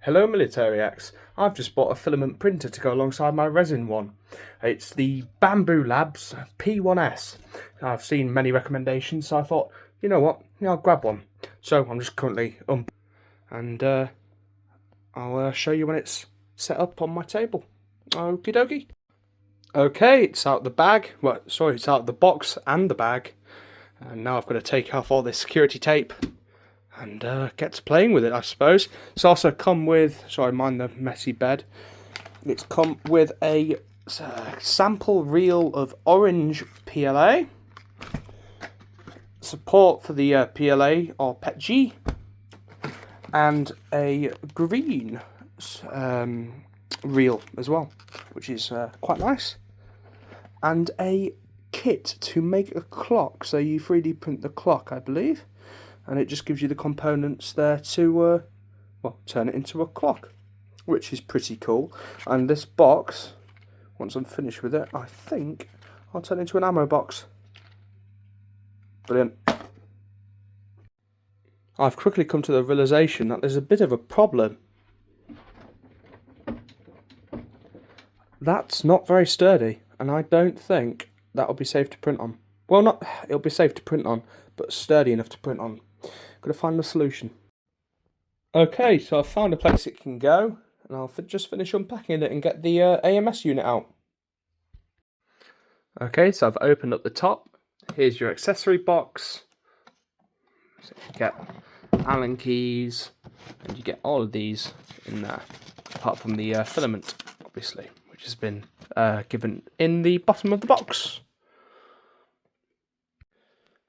Hello Militariacs, I've just bought a filament printer to go alongside my resin one. It's the Bambu Labs P1S. I've seen many recommendations, so I thought, you know what, I'll grab one. So I'm just currently and I'll show you when it's set up on my table. Okie dokie. Okay, it's out the bag. Well, sorry, it's out the box and the bag. And now I've got to take off all this security tape and get to playing with it, I suppose. It's also come with, sorry, mind the messy bed. It's come with a sample reel of orange PLA, support for the PLA or PETG, and a green reel as well, which is quite nice, and a kit to make a clock. So you 3D print the clock, I believe, and it just gives you the components there to well, turn it into a clock, which is pretty cool. And this box, once I'm finished with it, I think I'll turn it into an ammo box. Brilliant. I've quickly come to the realization that there's a bit of a problem. That's not very sturdy, and I don't think that'll be safe to print on. Well, it'll be safe to print on, but sturdy enough to print on. Gotta find the solution. Okay, so I've found a place it can go, and I'll just finish unpacking it and get the AMS unit out. Okay, so I've opened up the top. Here's your accessory box. So you get Allen keys, and you get all of these in there, apart from the filament, obviously, which has been given in the bottom of the box.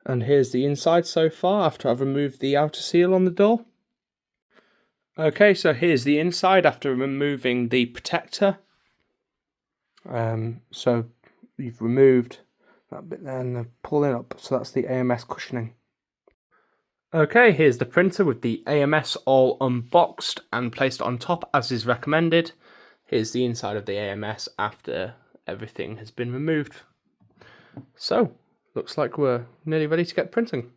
And here's the inside so far after I've removed the outer seal on the door. Okay, so here's the inside after removing the protector. So you've removed that bit there and pulling up, so that's the AMS cushioning. Okay, here's the printer with the AMS all unboxed and placed on top as is recommended. Here's the inside of the AMS after everything has been removed. So, looks like we're nearly ready to get printing.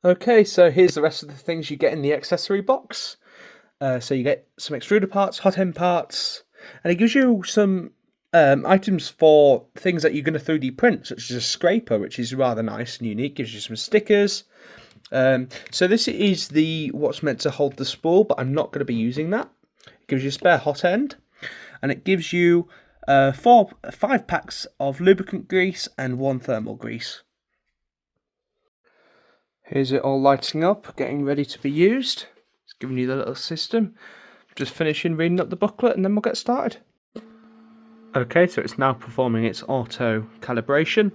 Okay, so here's the rest of the things you get in the accessory box. So you get some extruder parts, hot end parts, and it gives you some items for things that you're going to 3D print, such as a scraper, which is rather nice and unique. Gives you some stickers. So this is what's meant to hold the spool, but I'm not going to be using that. It gives you a spare hot end, and it gives you 5 packs of lubricant grease and 1 thermal grease. Here's it all lighting up, getting ready to be used. It's giving you the little system. Just finishing reading up the booklet and then we'll get started. Okay, so it's now performing its auto calibration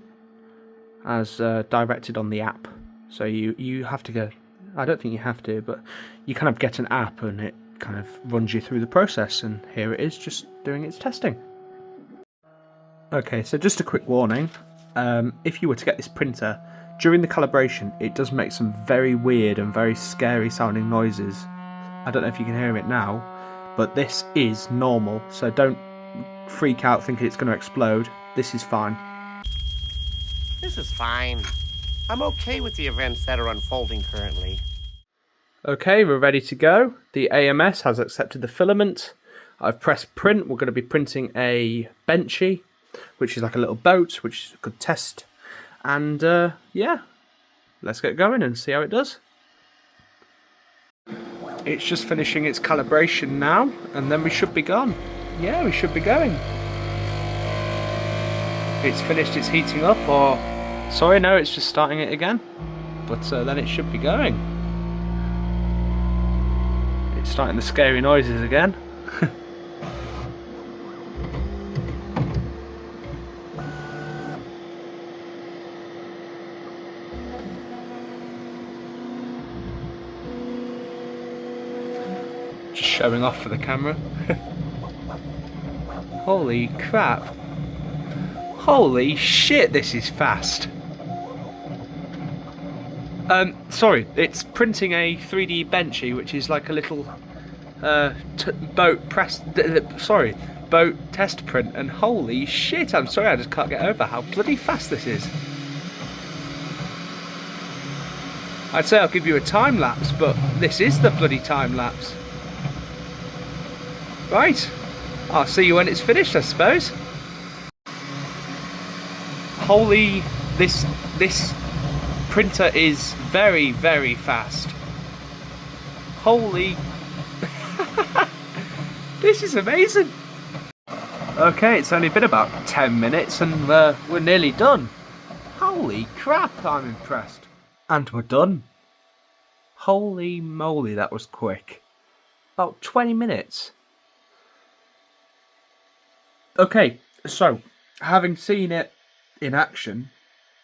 as directed on the app. So you have to go, I don't think you have to, but you kind of get an app and it kind of runs you through the process, and here it is just doing its testing. Okay, so just a quick warning, if you were to get this printer, during the calibration it does make some very weird and very scary sounding noises. I don't know if you can hear it now, but this is normal, so don't freak out thinking it's going to explode. This is fine. This is fine. I'm okay with the events that are unfolding currently. Okay, we're ready to go. The AMS has accepted the filament. I've pressed print. We're going to be printing a benchy, which is like a little boat, which is a good test. And yeah, let's get going and see how it does. It's just finishing its calibration now, and then we should be gone. Yeah, we should be going. It's finished its heating up, or sorry, no, it's just starting it again. But then it should be going. It's starting the scary noises again. Just showing off for the camera. Holy crap. Holy shit, this is fast. Sorry, it's printing a 3D benchy, which is like a little boat test print, and holy shit, I'm sorry, I just can't get over how bloody fast this is. I'd say I'll give you a time lapse, but this is the bloody time lapse. Right, I'll see you when it's finished, I suppose. Holy, this printer is very, very fast. Holy, this is amazing. Okay, it's only been about 10 minutes and we're nearly done. Holy crap, I'm impressed. And we're done. Holy moly, that was quick. About 20 minutes. Okay, so, having seen it in action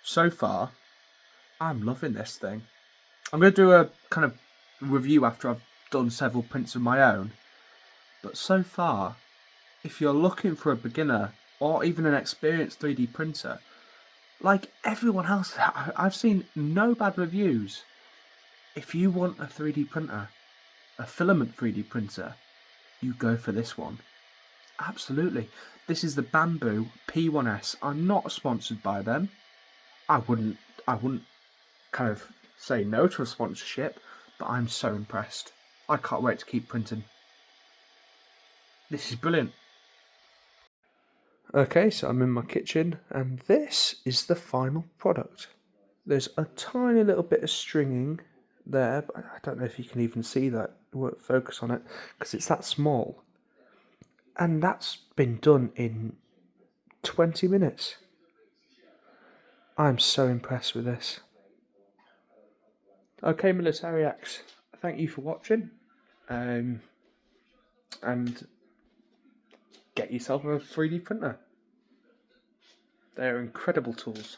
so far, I'm loving this thing. I'm going to do a kind of review after I've done several prints of my own. But so far, if you're looking for a beginner or even an experienced 3D printer, like everyone else, I've seen no bad reviews. If you want a 3D printer, a filament 3D printer, you go for this one. Absolutely. This is the Bambu P1S. I'm not sponsored by them. I wouldn't kind of say no to a sponsorship, but I'm so impressed. I can't wait to keep printing. This is brilliant. Okay, so I'm in my kitchen and this is the final product. There's a tiny little bit of stringing there, but I don't know if you can even see that. It won't focus on it because it's that small. And that's been done in 20 minutes. I'm so impressed with this. Okay, Militariacs, thank you for watching. And get yourself a 3D printer. They're incredible tools.